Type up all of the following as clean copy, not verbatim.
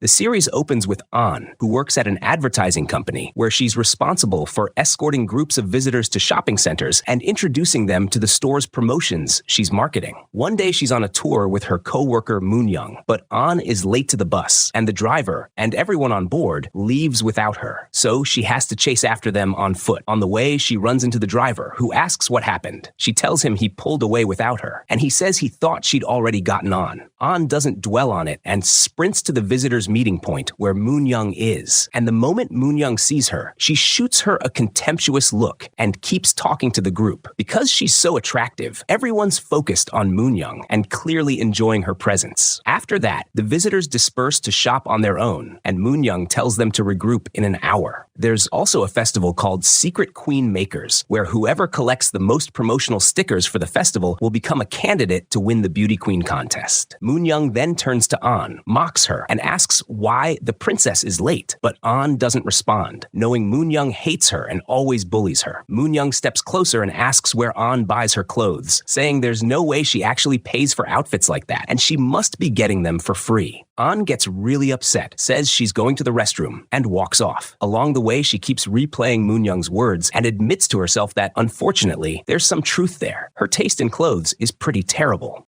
The series opens with An, who works at an advertising company where she's responsible for escorting groups of visitors to shopping centers and introducing them to the store's promotions she's marketing. One day she's on a tour with her co-worker Moon-young, but An is late to the bus, and the driver and everyone on board leaves without her. So she has to chase after them on foot. On the way, she runs into the driver, who asks what happened. She tells him he pulled away without her, and he says he thought she'd already gotten on. An doesn't dwell on it and sprints to the visitor's meeting point where Moon-young is. And the moment Moon-young sees her, she shoots her a contemptuous look and keeps talking to the group. Because she's so attractive, everyone's focused on Moon-young and clearly enjoying her presence. After that, the visitors disperse to shop on their own, and Moon-young tells them to regroup in an hour. There's also a festival called Secret Queen Makers, where whoever collects the most promotional stickers for the festival will become a candidate to win the Beauty Queen contest. Moon-young then turns to An, mocks her, and asks why the princess is late, but An doesn't respond, knowing Moon-young hates her and always bullies her. Moon-young steps closer and asks where An buys her clothes, saying there's no way she actually pays for outfits like that, and she must be getting them for free. An gets really upset, says she's going to the restroom, and walks off. Along the way, she keeps replaying Moon-young's words and admits to herself that, unfortunately, there's some truth there. Her taste in clothes is pretty terrible.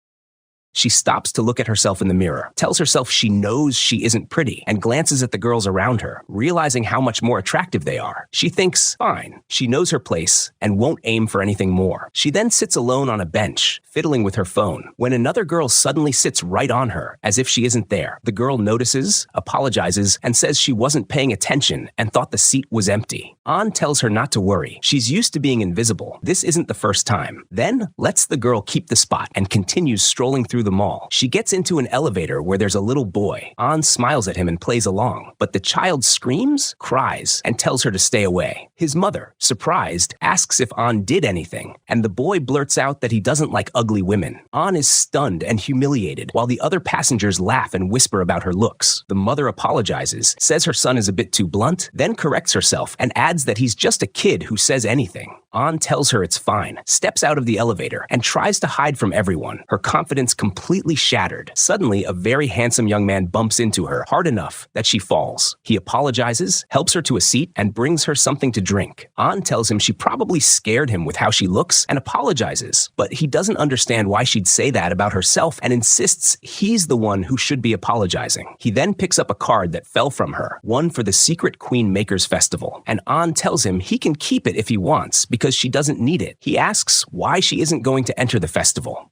She stops to look at herself in the mirror, tells herself she knows she isn't pretty, and glances at the girls around her, realizing how much more attractive they are. She thinks, fine, she knows her place and won't aim for anything more. She then sits alone on a bench, fiddling with her phone, when another girl suddenly sits right on her, as if she isn't there. The girl notices, apologizes, and says she wasn't paying attention and thought the seat was empty. An tells her not to worry. She's used to being invisible. This isn't the first time. Then lets the girl keep the spot and continues strolling through the mall. She gets into an elevator where there's a little boy. An smiles at him and plays along, but the child screams, cries, and tells her to stay away. His mother, surprised, asks if An did anything, and the boy blurts out that he doesn't like ugly women. An is stunned and humiliated, while the other passengers laugh and whisper about her looks. The mother apologizes, says her son is a bit too blunt, then corrects herself and adds that he's just a kid who says anything. An tells her it's fine, steps out of the elevator, and tries to hide from everyone, her confidence completely shattered. Suddenly, a very handsome young man bumps into her hard enough that she falls. He apologizes, helps her to a seat, and brings her something to drink. An tells him she probably scared him with how she looks and apologizes, but he doesn't understand why she'd say that about herself and insists he's the one who should be apologizing. He then picks up a card that fell from her, one for the Secret Queen Makers Festival, and An tells him he can keep it if he wants because she doesn't need it. He asks why she isn't going to enter the festival.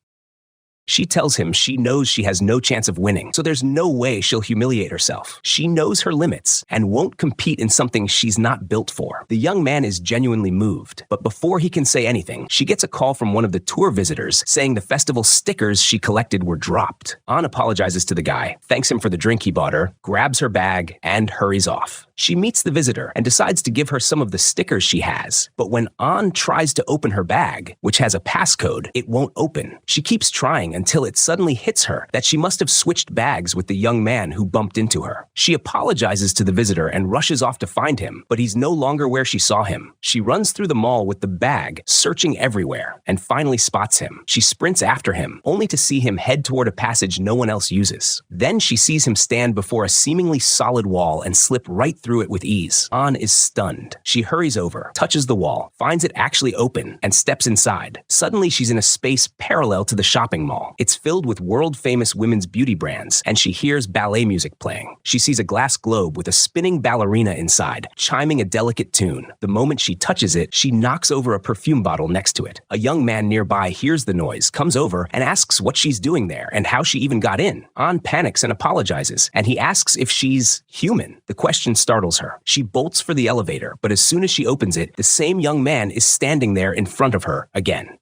She tells him she knows she has no chance of winning, so there's no way she'll humiliate herself. She knows her limits and won't compete in something she's not built for. The young man is genuinely moved, but before he can say anything, she gets a call from one of the tour visitors saying the festival stickers she collected were dropped. An apologizes to the guy, thanks him for the drink he bought her, grabs her bag, and hurries off. She meets the visitor and decides to give her some of the stickers she has, but when An tries to open her bag, which has a passcode, it won't open. She keeps trying until it suddenly hits her that she must have switched bags with the young man who bumped into her. She apologizes to the visitor and rushes off to find him, but he's no longer where she saw him. She runs through the mall with the bag, searching everywhere, and finally spots him. She sprints after him, only to see him head toward a passage no one else uses. Then she sees him stand before a seemingly solid wall and slip right through it with ease. An is stunned. She hurries over, touches the wall, finds it actually open, and steps inside. Suddenly, she's in a space parallel to the shopping mall. It's filled with world-famous women's beauty brands, and she hears ballet music playing. She sees a glass globe with a spinning ballerina inside, chiming a delicate tune. The moment she touches it, she knocks over a perfume bottle next to it. A young man nearby hears the noise, comes over, and asks what she's doing there and how she even got in. An panics and apologizes, and he asks if she's human. The question startles her. She bolts for the elevator, but as soon as she opens it, the same young man is standing there in front of her again.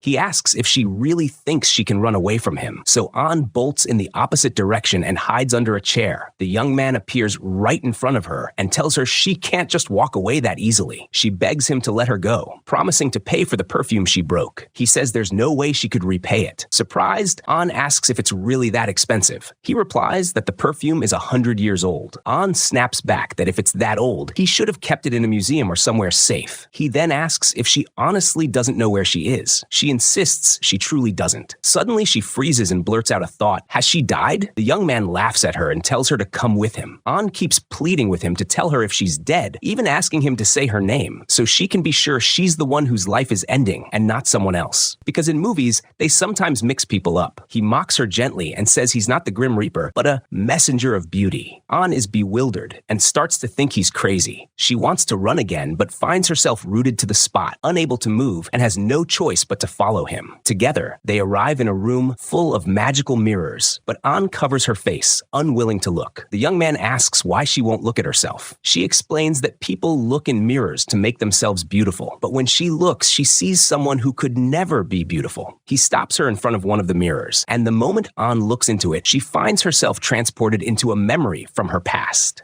He asks if she really thinks she can run away from him, so An bolts in the opposite direction and hides under a chair. The young man appears right in front of her and tells her she can't just walk away that easily. She begs him to let her go, promising to pay for the perfume she broke. He says there's no way she could repay it. Surprised, An asks if it's really that expensive. He replies that the perfume is 100 years old. An snaps back that if it's that old, he should have kept it in a museum or somewhere safe. He then asks if she honestly doesn't know where she is. She insists she truly doesn't. Suddenly, she freezes and blurts out a thought. Has she died? The young man laughs at her and tells her to come with him. An keeps pleading with him to tell her if she's dead, even asking him to say her name, so she can be sure she's the one whose life is ending and not someone else. Because in movies, they sometimes mix people up. He mocks her gently and says he's not the Grim Reaper, but a messenger of beauty. An is bewildered and starts to think he's crazy. She wants to run again, but finds herself rooted to the spot, unable to move, and has no choice but to follow him. Together, they arrive in a room full of magical mirrors, but An covers her face, unwilling to look. The young man asks why she won't look at herself. She explains that people look in mirrors to make themselves beautiful, but when she looks, she sees someone who could never be beautiful. He stops her in front of one of the mirrors, and the moment An looks into it, she finds herself transported into a memory from her past.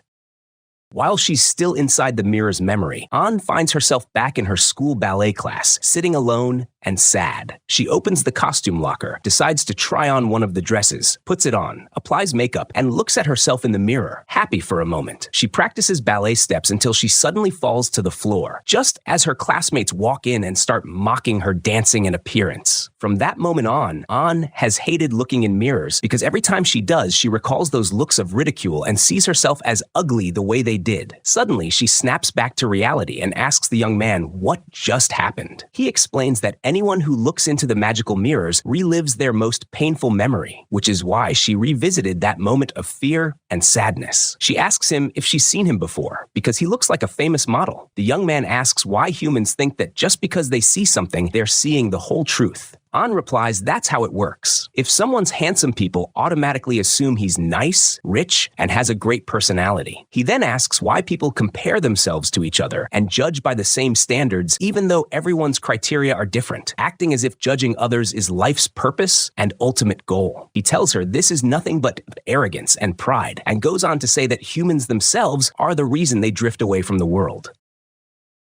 While she's still inside the mirror's memory, An finds herself back in her school ballet class, sitting alone and sad. She opens the costume locker, decides to try on one of the dresses, puts it on, applies makeup, and looks at herself in the mirror, happy for a moment. She practices ballet steps until she suddenly falls to the floor, just as her classmates walk in and start mocking her dancing and appearance. From that moment on, An has hated looking in mirrors because every time she does, she recalls those looks of ridicule and sees herself as ugly the way they did. Suddenly, she snaps back to reality and asks the young man what just happened. He explains that anyone who looks into the magical mirrors relives their most painful memory, which is why she revisited that moment of fear and sadness. She asks him if she's seen him before, because he looks like a famous model. The young man asks why humans think that just because they see something, they're seeing the whole truth. An replies that's how it works. If someone's handsome, people automatically assume he's nice, rich, and has a great personality. He then asks why people compare themselves to each other and judge by the same standards even though everyone's criteria are different, acting as if judging others is life's purpose and ultimate goal. He tells her this is nothing but arrogance and pride, and goes on to say that humans themselves are the reason they drift away from the world.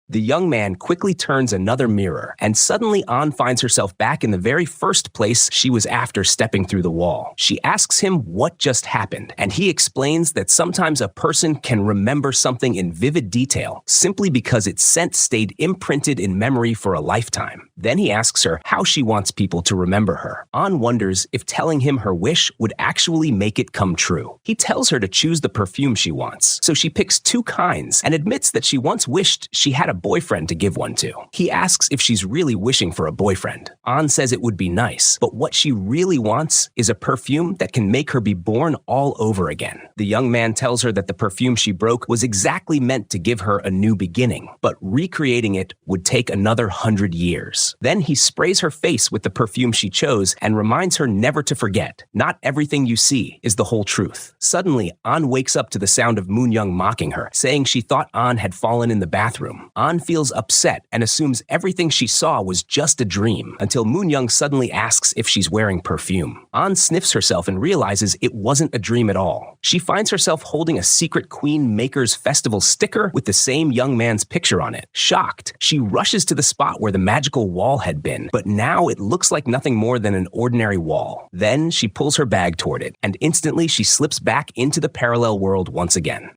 The young man quickly turns another mirror, and suddenly An finds herself back in the very first place she was after stepping through the wall. She asks him what just happened, and he explains that sometimes a person can remember something in vivid detail simply because its scent stayed imprinted in memory for a lifetime. Then he asks her how she wants people to remember her. An wonders if telling him her wish would actually make it come true. He tells her to choose the perfume she wants, so she picks two kinds and admits that she once wished she had a boyfriend to give one to. He asks if she's really wishing for a boyfriend. An says it would be nice, but what she really wants is a perfume that can make her be born all over again. The young man tells her that the perfume she broke was exactly meant to give her a new beginning, but recreating it would take another 100 years. Then he sprays her face with the perfume she chose and reminds her never to forget, not everything you see is the whole truth. Suddenly, An wakes up to the sound of Moon-young mocking her, saying she thought An had fallen in the bathroom. An feels upset and assumes everything she saw was just a dream, until Moon-young suddenly asks if she's wearing perfume. An sniffs herself and realizes it wasn't a dream at all. She finds herself holding a secret Queen Maker's Festival sticker with the same young man's picture on it. Shocked, she rushes to the spot where the magical wall had been, but now it looks like nothing more than an ordinary wall. Then she pulls her bag toward it, and instantly she slips back into the parallel world once again.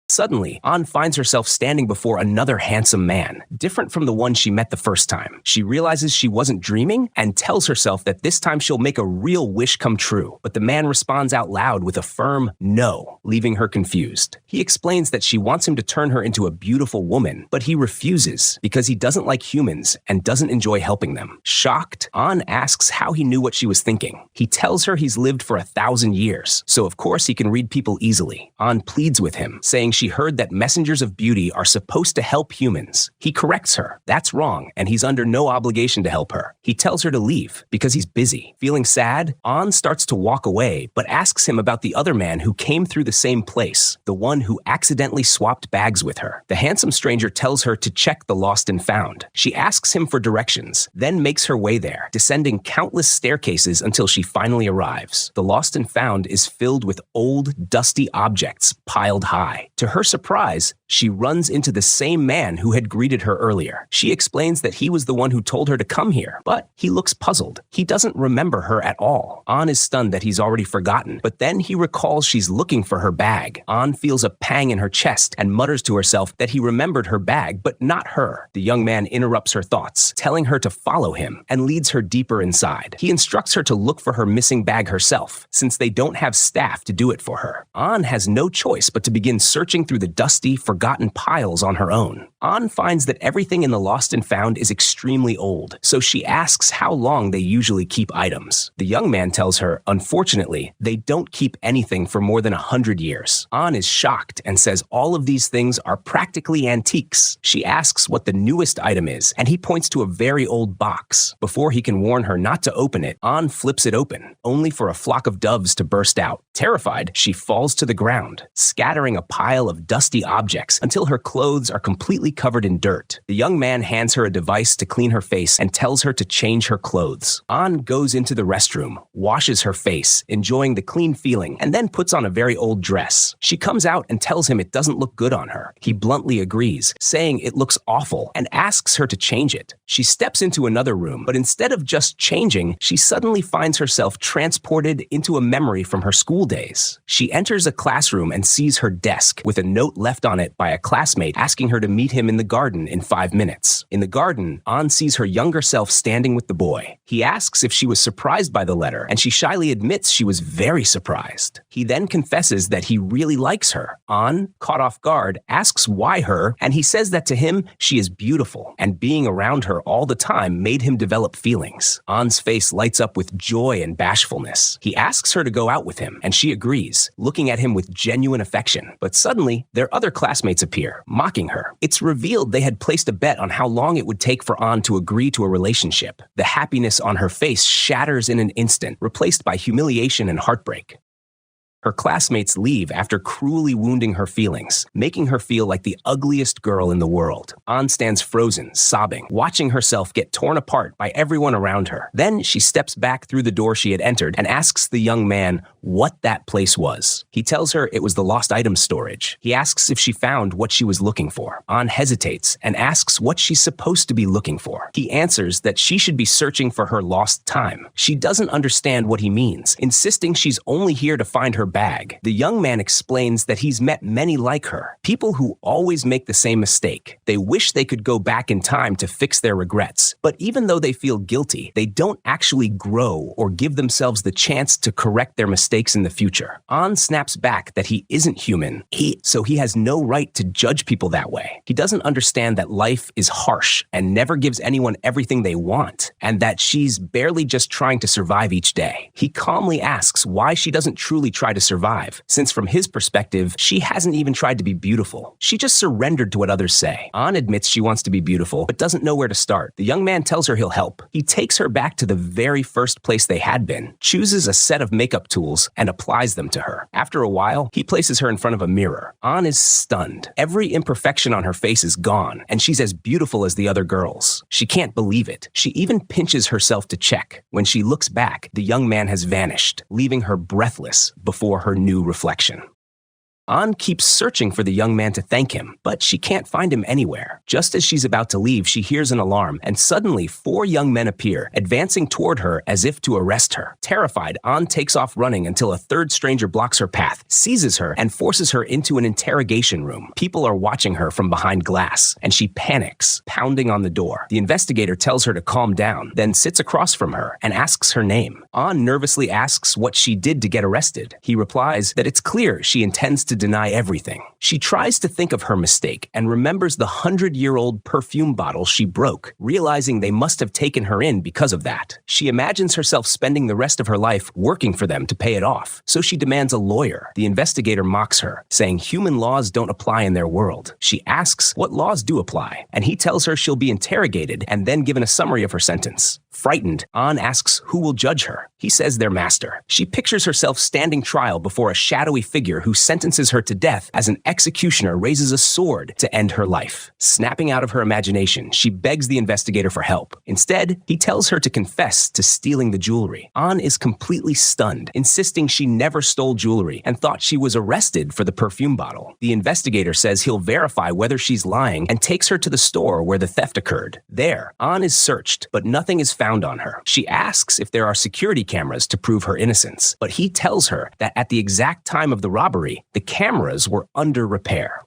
Suddenly, An finds herself standing before another handsome man, different from the one she met the first time. She realizes she wasn't dreaming and tells herself that this time she'll make a real wish come true. But the man responds out loud with a firm no, leaving her confused. He explains that she wants him to turn her into a beautiful woman, but he refuses because he doesn't like humans and doesn't enjoy helping them. Shocked, An asks how he knew what she was thinking. He tells her he's lived for 1,000 years, so of course he can read people easily. An pleads with him, saying she heard that messengers of beauty are supposed to help humans. He corrects her. That's wrong, and he's under no obligation to help her. He tells her to leave because he's busy. Feeling sad, An starts to walk away, but asks him about the other man who came through the same place, the one who accidentally swapped bags with her. The handsome stranger tells her to check the lost and found. She asks him for directions, then makes her way there, descending countless staircases until she finally arrives. The lost and found is filled with old, dusty objects piled high. To her surprise, She runs into the same man who had greeted her earlier. She explains that he was the one who told her to come here, but he looks puzzled. He doesn't remember her at all. An is stunned that he's already forgotten, but then he recalls she's looking for her bag. An feels a pang in her chest and mutters to herself that he remembered her bag, but not her. The young man interrupts her thoughts, telling her to follow him, and leads her deeper inside. He instructs her to look for her missing bag herself, since they don't have staff to do it for her. An has no choice but to begin searching through the dusty, forgotten piles on her own. An finds that everything in the lost and found is extremely old, so she asks how long they usually keep items. The young man tells her, unfortunately, they don't keep anything for more than 100 years. An is shocked and says all of these things are practically antiques. She asks what the newest item is, and he points to a very old box. Before he can warn her not to open it, An flips it open, only for a flock of doves to burst out. Terrified, she falls to the ground, scattering a pile of dusty objects until her clothes are completely covered in dirt. The young man hands her a device to clean her face and tells her to change her clothes. An goes into the restroom, washes her face, enjoying the clean feeling, and then puts on a very old dress. She comes out and tells him it doesn't look good on her. He bluntly agrees, saying it looks awful, and asks her to change it. She steps into another room, but instead of just changing, she suddenly finds herself transported into a memory from her school days. She enters a classroom and sees her desk with a note left on it by a classmate asking her to meet him in the garden in 5 minutes. In the garden, An sees her younger self standing with the boy. He asks if she was surprised by the letter, and she shyly admits she was very surprised. He then confesses that he really likes her. An, caught off guard, asks why her, and he says that to him, she is beautiful, and being around her all the time made him develop feelings. An's face lights up with joy and bashfulness. He asks her to go out with him, and she agrees, looking at him with genuine affection. But suddenly, their other classmates appear, mocking her. It's revealed they had placed a bet on how long it would take for An to agree to a relationship. The happiness on her face shatters in an instant, replaced by humiliation and heartbreak. Her classmates leave after cruelly wounding her feelings, making her feel like the ugliest girl in the world. An stands frozen, sobbing, watching herself get torn apart by everyone around her. Then she steps back through the door she had entered and asks the young man what that place was. He tells her it was the lost items storage. He asks if she found what she was looking for. An hesitates and asks what she's supposed to be looking for. He answers that she should be searching for her lost time. She doesn't understand what he means, insisting she's only here to find her bag. The young man explains that he's met many like her, people who always make the same mistake. They wish they could go back in time to fix their regrets, but even though they feel guilty, they don't actually grow or give themselves the chance to correct their mistakes in the future. An snaps back that he isn't human, so he has no right to judge people that way. He doesn't understand that life is harsh and never gives anyone everything they want, and that she's barely just trying to survive each day. He calmly asks why she doesn't truly try to survive, since from his perspective, she hasn't even tried to be beautiful. She just surrendered to what others say. An admits she wants to be beautiful, but doesn't know where to start. The young man tells her he'll help. He takes her back to the very first place they had been, chooses a set of makeup tools, and applies them to her. After a while, he places her in front of a mirror. An is stunned. Every imperfection on her face is gone, and she's as beautiful as the other girls. She can't believe it. She even pinches herself to check. When she looks back, the young man has vanished, leaving her breathless before her new reflection. An keeps searching for the young man to thank him, but she can't find him anywhere. Just as she's about to leave, she hears an alarm, and suddenly 4 young men appear, advancing toward her as if to arrest her. Terrified, An takes off running until a third stranger blocks her path, seizes her, and forces her into an interrogation room. People are watching her from behind glass, and she panics, pounding on the door. The investigator tells her to calm down, then sits across from her and asks her name. An nervously asks what she did to get arrested. He replies that it's clear she intends to deny everything. She tries to think of her mistake and remembers the 100-year-old perfume bottle she broke, realizing they must have taken her in because of that. She imagines herself spending the rest of her life working for them to pay it off, so she demands a lawyer. The investigator mocks her, saying human laws don't apply in their world. She asks what laws do apply, and he tells her she'll be interrogated and then given a summary of her sentence. Frightened, An asks who will judge her. He says their master. She pictures herself standing trial before a shadowy figure who sentences sentences her to death as an executioner raises a sword to end her life. Snapping out of her imagination, she begs the investigator for help. Instead, he tells her to confess to stealing the jewelry. An is completely stunned, insisting she never stole jewelry and thought she was arrested for the perfume bottle. The investigator says he'll verify whether she's lying and takes her to the store where the theft occurred. There, An is searched, but nothing is found on her. She asks if there are security cameras to prove her innocence, but he tells her that at the exact time of the robbery, the cameras were under repair.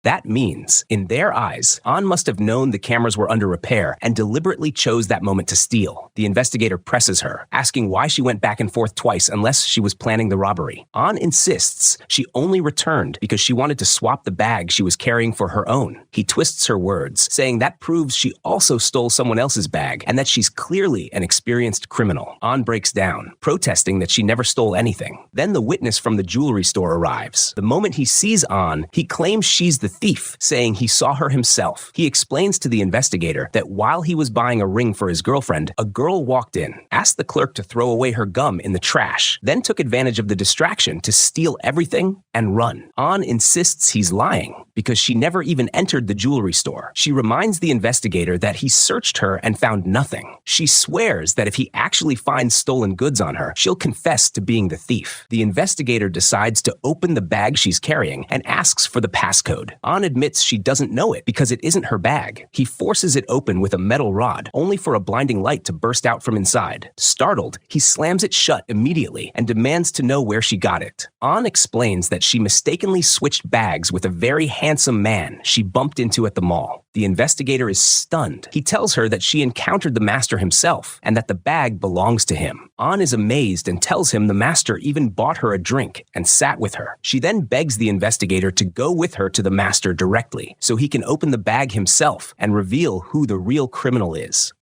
That means, in their eyes, An must have known the cameras were under repair and deliberately chose that moment to steal. The investigator presses her, asking why she went back and forth twice unless she was planning the robbery. An insists she only returned because she wanted to swap the bag she was carrying for her own. He twists her words, saying that proves she also stole someone else's bag and that she's clearly an experienced criminal. An breaks down, protesting that she never stole anything. Then the witness from the jewelry store arrives. The moment he sees An, he claims she's the thief, saying he saw her himself. He explains to the investigator that while he was buying a ring for his girlfriend, a girl walked in, asked the clerk to throw away her gum in the trash, then took advantage of the distraction to steal everything and run. An insists he's lying because she never even entered the jewelry store. She reminds the investigator that he searched her and found nothing. She swears that if he actually finds stolen goods on her, she'll confess to being the thief. The investigator decides to open the bag she's carrying and asks for the passcode. An admits she doesn't know it because it isn't her bag. He forces it open with a metal rod, only for a blinding light to burst out from inside. Startled, he slams it shut immediately and demands to know where she got it. An explains that she mistakenly switched bags with a very handsome man she bumped into at the mall. The investigator is stunned. He tells her that she encountered the master himself and that the bag belongs to him. An is amazed and tells him the master even bought her a drink and sat with her. She then begs the investigator to go with her to the master directly so he can open the bag himself and reveal who the real criminal is.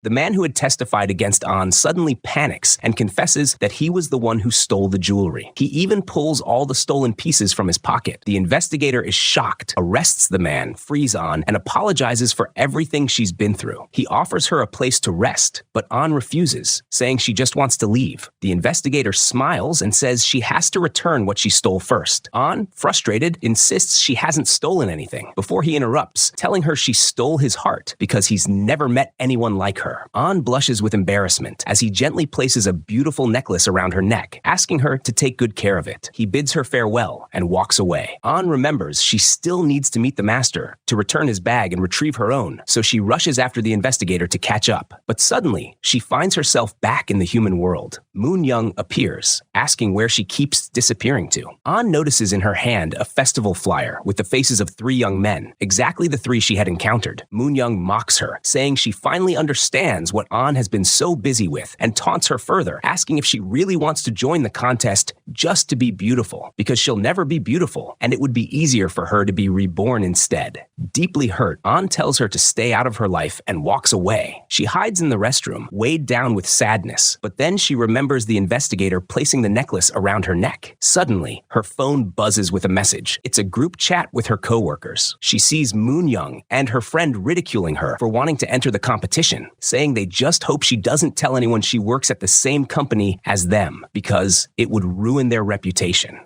The man who had testified against An suddenly panics and confesses that he was the one who stole the jewelry. He even pulls all the stolen pieces from his pocket. The investigator is shocked, arrests the man, frees An, and apologizes for everything she's been through. He offers her a place to rest, but An refuses, saying she just wants to leave. The investigator smiles and says she has to return what she stole first. An, frustrated, insists she hasn't stolen anything, before he interrupts, telling her she stole his heart because he's never met anyone like her. An blushes with embarrassment as he gently places a beautiful necklace around her neck, asking her to take good care of it. He bids her farewell and walks away. An remembers she still needs to meet the master to return his bag and retrieve her own, so she rushes after the investigator to catch up. But suddenly, she finds herself back in the human world. Jun-young appears, asking where she keeps disappearing to. An notices in her hand a festival flyer with the faces of 3 young men, exactly the 3 she had encountered. Jun-young mocks her, saying she finally understands what An has been so busy with, and taunts her further, asking if she really wants to join the contest just to be beautiful, because she'll never be beautiful, and it would be easier for her to be reborn instead. Deeply hurt, An tells her to stay out of her life and walks away. She hides in the restroom, weighed down with sadness, but then she remembers the investigator placing the necklace around her neck. Suddenly, her phone buzzes with a message. It's a group chat with her coworkers. She sees Jun-young and her friend ridiculing her for wanting to enter the competition, saying they just hope she doesn't tell anyone she works at the same company as them because it would ruin their reputation.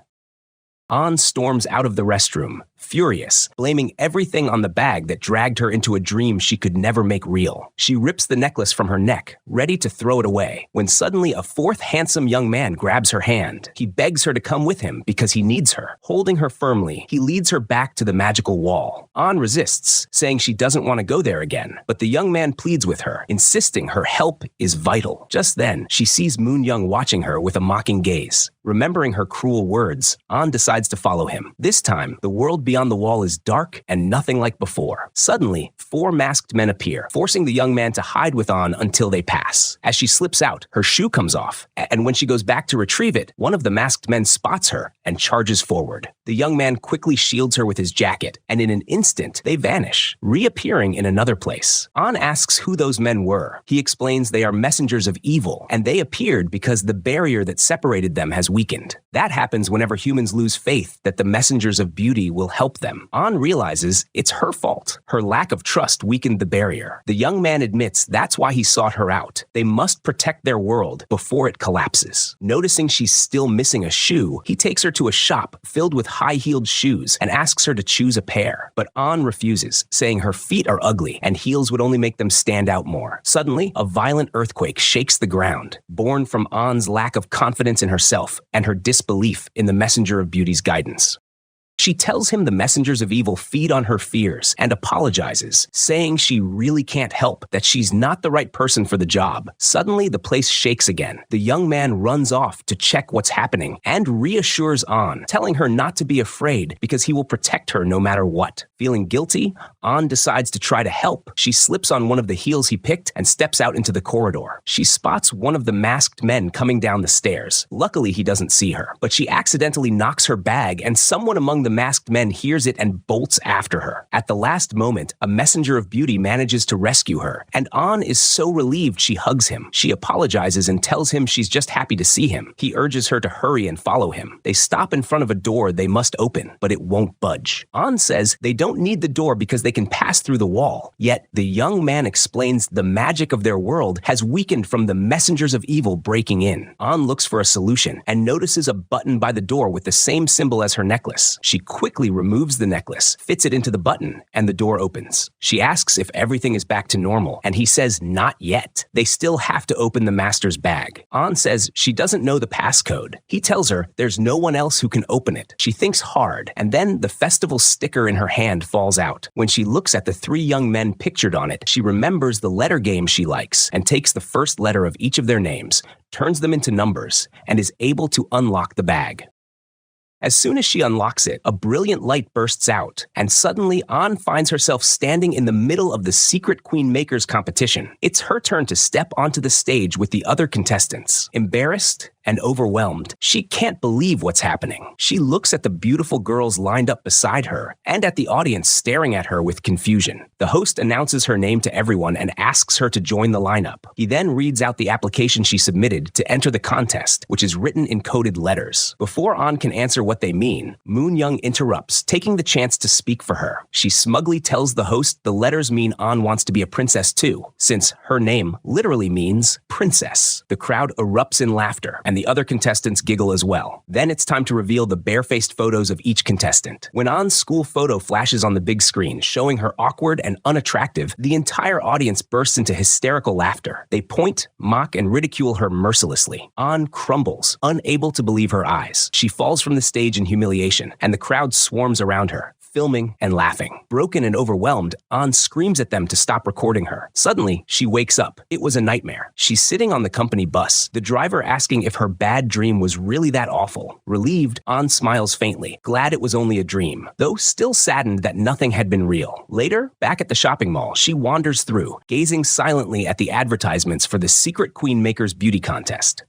An storms out of the restroom, furious, blaming everything on the bag that dragged her into a dream she could never make real. She rips the necklace from her neck, ready to throw it away, when suddenly a 4th handsome young man grabs her hand. He begs her to come with him because he needs her. Holding her firmly, he leads her back to the magical wall. An resists, saying she doesn't want to go there again, but the young man pleads with her, insisting her help is vital. Just then, she sees Jun-young watching her with a mocking gaze. Remembering her cruel words, An decides to follow him. This time, the world beyond the wall is dark and nothing like before. Suddenly, 4 masked men appear, forcing the young man to hide with An until they pass. As she slips out, her shoe comes off, and when she goes back to retrieve it, one of the masked men spots her and charges forward. The young man quickly shields her with his jacket, and in an instant, they vanish, reappearing in another place. An asks who those men were. He explains they are messengers of evil, and they appeared because the barrier that separated them has weakened. That happens whenever humans lose faith that the messengers of beauty will help them. An realizes it's her fault. Her lack of trust weakened the barrier. The young man admits that's why he sought her out. They must protect their world before it collapses. Noticing she's still missing a shoe, he takes her to a shop filled with high-heeled shoes and asks her to choose a pair. But An refuses, saying her feet are ugly and heels would only make them stand out more. Suddenly, a violent earthquake shakes the ground, born from An's lack of confidence in herself and her disbelief in the messenger of beauty's guidance. She tells him the messengers of evil feed on her fears and apologizes, saying she really can't help, that she's not the right person for the job. Suddenly, the place shakes again. The young man runs off to check what's happening and reassures An, telling her not to be afraid because he will protect her no matter what. Feeling guilty, An decides to try to help. She slips on one of the heels he picked and steps out into the corridor. She spots one of the masked men coming down the stairs. Luckily, he doesn't see her, but she accidentally knocks her bag and someone among the masked men hears it and bolts after her. At the last moment, a messenger of beauty manages to rescue her, and An is so relieved she hugs him. She apologizes and tells him she's just happy to see him. He urges her to hurry and follow him. They stop in front of a door they must open, but it won't budge. An says they don't need the door because they can pass through the wall. Yet, the young man explains the magic of their world has weakened from the messengers of evil breaking in. An looks for a solution and notices a button by the door with the same symbol as her necklace. She quickly removes the necklace, fits it into the button, and the door opens. She asks if everything is back to normal, and he says not yet. They still have to open the master's bag. An says she doesn't know the passcode. He tells her there's no one else who can open it. She thinks hard, and then the festival sticker in her hand falls out. When she looks at the three young men pictured on it, she remembers the letter game she likes and takes the first letter of each of their names, turns them into numbers, and is able to unlock the bag. As soon as she unlocks it, a brilliant light bursts out, and suddenly An finds herself standing in the middle of the Secret Queen Makers competition. It's her turn to step onto the stage with the other contestants. Embarrassed and overwhelmed, she can't believe what's happening. She looks at the beautiful girls lined up beside her and at the audience staring at her with confusion. The host announces her name to everyone and asks her to join the lineup. He then reads out the application she submitted to enter the contest, which is written in coded letters. Before An can answer what they mean, Moon-young interrupts, taking the chance to speak for her. She smugly tells the host the letters mean An wants to be a princess too, since her name literally means princess. The crowd erupts in laughter, and the other contestants giggle as well. Then it's time to reveal the barefaced photos of each contestant. When An's school photo flashes on the big screen, showing her awkward and unattractive, the entire audience bursts into hysterical laughter. They point, mock, and ridicule her mercilessly. An crumbles, unable to believe her eyes. She falls from the stage in humiliation, and the crowd swarms around her, filming and laughing. Broken and overwhelmed, An screams at them to stop recording her. Suddenly, she wakes up. It was a nightmare. She's sitting on the company bus, the driver asking if her bad dream was really that awful. Relieved, An smiles faintly, glad it was only a dream, though still saddened that nothing had been real. Later, back at the shopping mall, she wanders through, gazing silently at the advertisements for the Secret Queen Makers beauty contest.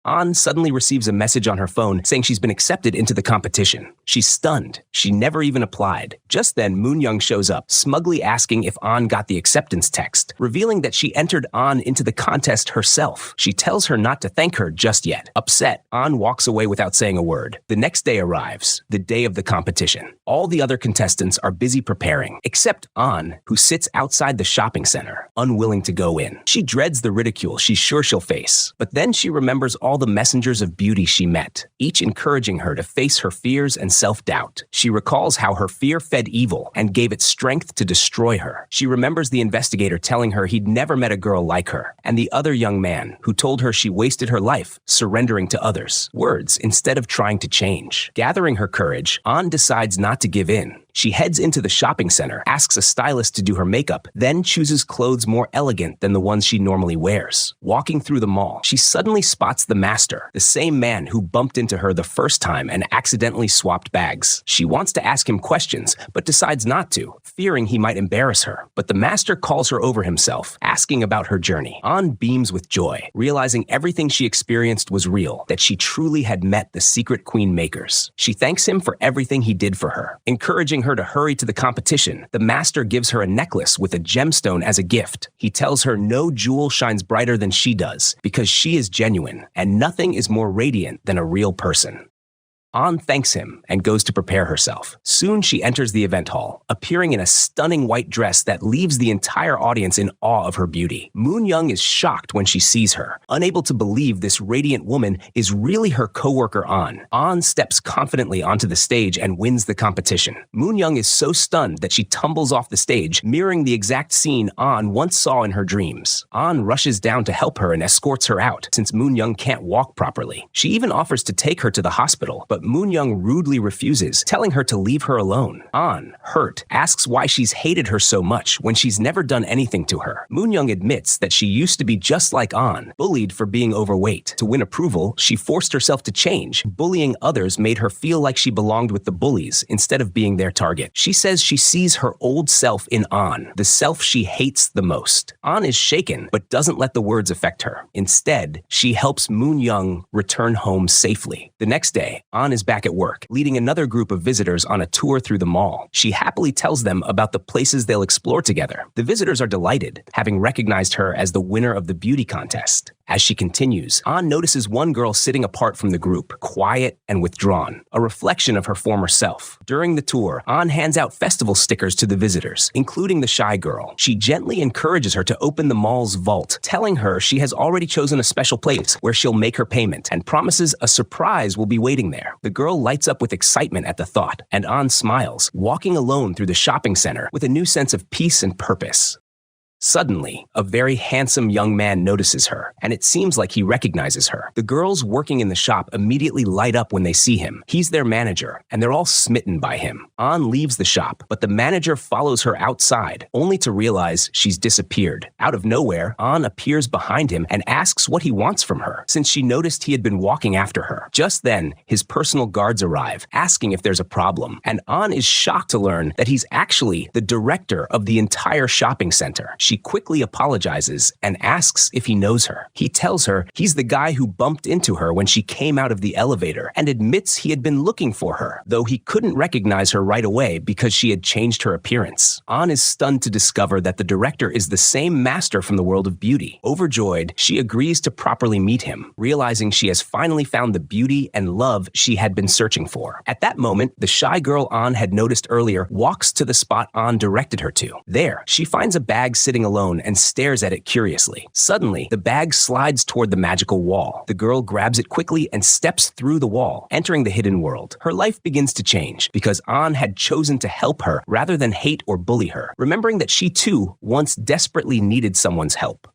An suddenly receives a message on her phone saying she's been accepted into the competition. She's stunned. She never even applied. Just then, Moon-young shows up, smugly asking if An got the acceptance text, revealing that she entered An into the contest herself. She tells her not to thank her just yet. Upset, An walks away without saying a word. The next day arrives, the day of the competition. All the other contestants are busy preparing, except An, who sits outside the shopping center, unwilling to go in. She dreads the ridicule she's sure she'll face, but then she remembers all the messengers of beauty she met, each encouraging her to face her fears and self-doubt. She recalls how her fear fed evil and gave it strength to destroy her. She remembers the investigator telling her he'd never met a girl like her, and the other young man who told her she wasted her life surrendering to others, words instead of trying to change. Gathering her courage, An decides not to give in. She heads into the shopping center, asks a stylist to do her makeup, then chooses clothes more elegant than the ones she normally wears. Walking through the mall, she suddenly spots the master, the same man who bumped into her the first time and accidentally swapped bags. She wants to ask him questions, but decides not to, fearing he might embarrass her. But the master calls her over himself, asking about her journey. An beams with joy, realizing everything she experienced was real, that she truly had met the Secret Queen Makers. She thanks him for everything he did for her, encouraging her to hurry to the competition. The master gives her a necklace with a gemstone as a gift. He tells her no jewel shines brighter than she does because she is genuine, and nothing is more radiant than a real person. An thanks him and goes to prepare herself. Soon she enters the event hall, appearing in a stunning white dress that leaves the entire audience in awe of her beauty. Moon-young is shocked when she sees her, unable to believe this radiant woman is really her co-worker An. An steps confidently onto the stage and wins the competition. Moon-young is so stunned that she tumbles off the stage, mirroring the exact scene An once saw in her dreams. An rushes down to help her and escorts her out, since Moon-young can't walk properly. She even offers to take her to the hospital, but Moon-young rudely refuses, telling her to leave her alone. An, hurt, asks why she's hated her so much when she's never done anything to her. Moon-young admits that she used to be just like An, bullied for being overweight. To win approval, she forced herself to change. Bullying others made her feel like she belonged with the bullies instead of being their target. She says she sees her old self in An, the self she hates the most. An is shaken, but doesn't let the words affect her. Instead, she helps Moon-young return home safely. The next day, An is back at work, leading another group of visitors on a tour through the mall. She happily tells them about the places they'll explore together. The visitors are delighted, having recognized her as the winner of the beauty contest. As she continues, An notices one girl sitting apart from the group, quiet and withdrawn, a reflection of her former self. During the tour, An hands out festival stickers to the visitors, including the shy girl. She gently encourages her to open the mall's vault, telling her she has already chosen a special place where she'll make her payment, and promises a surprise will be waiting there. The girl lights up with excitement at the thought, and An smiles, walking alone through the shopping center with a new sense of peace and purpose. Suddenly, a very handsome young man notices her, and it seems like he recognizes her. The girls working in the shop immediately light up when they see him. He's their manager, and they're all smitten by him. An leaves the shop, but the manager follows her outside, only to realize she's disappeared. Out of nowhere, An appears behind him and asks what he wants from her, since she noticed he had been walking after her. Just then, his personal guards arrive, asking if there's a problem, and An is shocked to learn that he's actually the director of the entire shopping center. She quickly apologizes and asks if he knows her. He tells her he's the guy who bumped into her when she came out of the elevator and admits he had been looking for her, though he couldn't recognize her right away because she had changed her appearance. An is stunned to discover that the director is the same master from the world of beauty. Overjoyed, she agrees to properly meet him, realizing she has finally found the beauty and love she had been searching for. At that moment, the shy girl An had noticed earlier walks to the spot An directed her to. There, she finds a bag sitting alone and stares at it curiously. Suddenly, the bag slides toward the magical wall. The girl grabs it quickly and steps through the wall, entering the hidden world. Her life begins to change because An had chosen to help her rather than hate or bully her, remembering that she too once desperately needed someone's help.